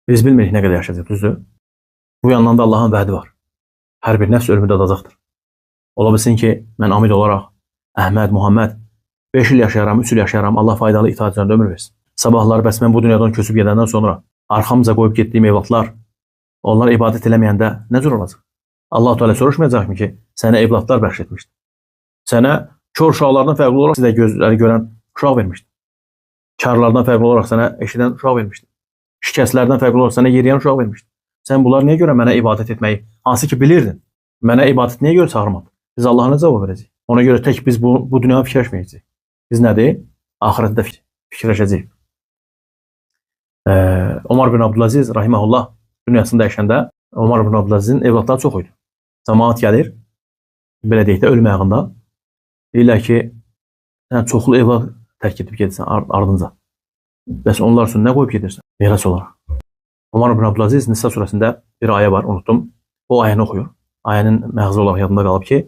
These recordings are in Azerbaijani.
Biz bilmirik nə qədər yaşayacaq, düzdür? Bu yandan da Allahın vədi var. Hər bir nəfs ölümü dadacaqdır. Ola bilsin ki, mən amid olaraq Əhməd, Muhammed 5 il yaşayaram, 3 il yaşayaram, Allah faydalı itaat üzərində ömür versin. Sabahları bəs mən bu dünyadan köçüb gedəndən sonra arxamca qoyub getdiyim evlatlar, onlar ibadət eləməyəndə nə cür olacaq? Allah Teala soruşmayacaqmı ki, sənə evlatlar bəxş etmişdi? Sənə kör uşaqlardan fərqli olaraq sizə gözləri görən uşaq vermişdi. Karlardan fərqli olaraq sənə eşidən uşaq vermişdi. Şikəstlərdən fərqli olaraq sənə yeriyən uşaq vermişdi. Sən bunlar niyə görə mənə ibadət etməyi, hansı ki bilirdin, mənə ibadət niyə görə çağırmadın? Biz Allah'a nə cavab verəcəyik? Ona görə tək biz bu dünyada fikirləşməyəcəyik. Biz nədir? Ahirətdə fikirləşəcəyik. Ömər bin Abdülaziz rahimehullah dünyasında yaşanda Ömər bin Abdülazizin evlatları çox idi. Cəmaət gəlir, belə deyək də ölüm ayağında. Deyirlər ki, sən çoxlu evlat tərk edib gedirsən ardınca. Bəs onlar üçün nə qoyub gedirsən? Miras olaraq. Ömər bin Abdülaziz Nisa surəsində bir ayə var, unuttum. O ayəni oxuyur. Ayənin məğzi olaraq yadımda qalıb ki,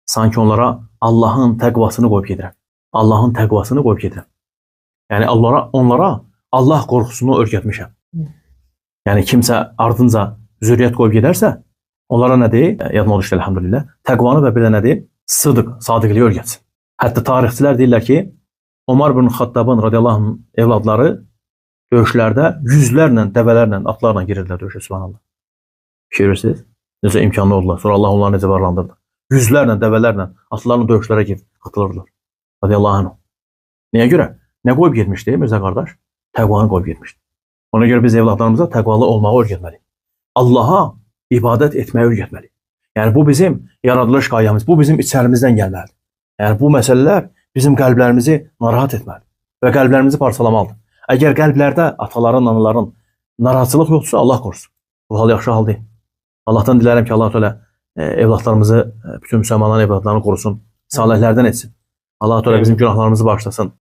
sanki onlara Allahın təqvasını qoyub gedirəm. Allahın təqvasını qoyub gedirəm. Yəni onlara Allah qorxusunu öyrətmişəm. Yəni kimsə ardınca zürriyyət qoyub gedərsə, onlara nə deyir? Yadıma düşdü elhamdülillah. Təqvanı və bir də nə deyir? Sadiqliyi öyrətsin. Hətta tarixçilər deyirlər ki, Ömər bin Xattabın radiyallahu anh evladları döyüşlərdə yüzlərlə, dəvələrlə, atlarla girirlər döyüşə, subhanallah. Fikirirsiniz? Necə imkanlı oldular. Sonra Allah onları necə varlandırdı. Yüzlərlə, dəvələrlə, atlarla döyüşlərə qatılırlar. Radiyallahu anh. Niyə görə? Nə qoyub getmişdi Mirzə qardaş? Təqvanı qoyub getmişdi. Ona görə biz evladlarımıza təqvalı olmağı öyrətməliyik. Allah'a ibadət etməyi öyrətməliyik. Yəni bu bizim yaradılış qayəmiz, bu bizim içərimizdən gəlməlidir. Yəni bu məsələlər bizim qəlblərimizi narahat etməlidir və qəlblərimizi parçalamalıdır. Əgər qəlblərdə ataların, anaların narahatçılıq yoxdursa, Allah qorusun. Bu hal yaxşı hal deyil. Allah'tan dilərəm ki, Allah Teala evlatlarımızı, bütün müsəlmanların evlatlarını qorusun, salihlərdən etsin. Allah Teala bizim günahlarımızı bağışlasın.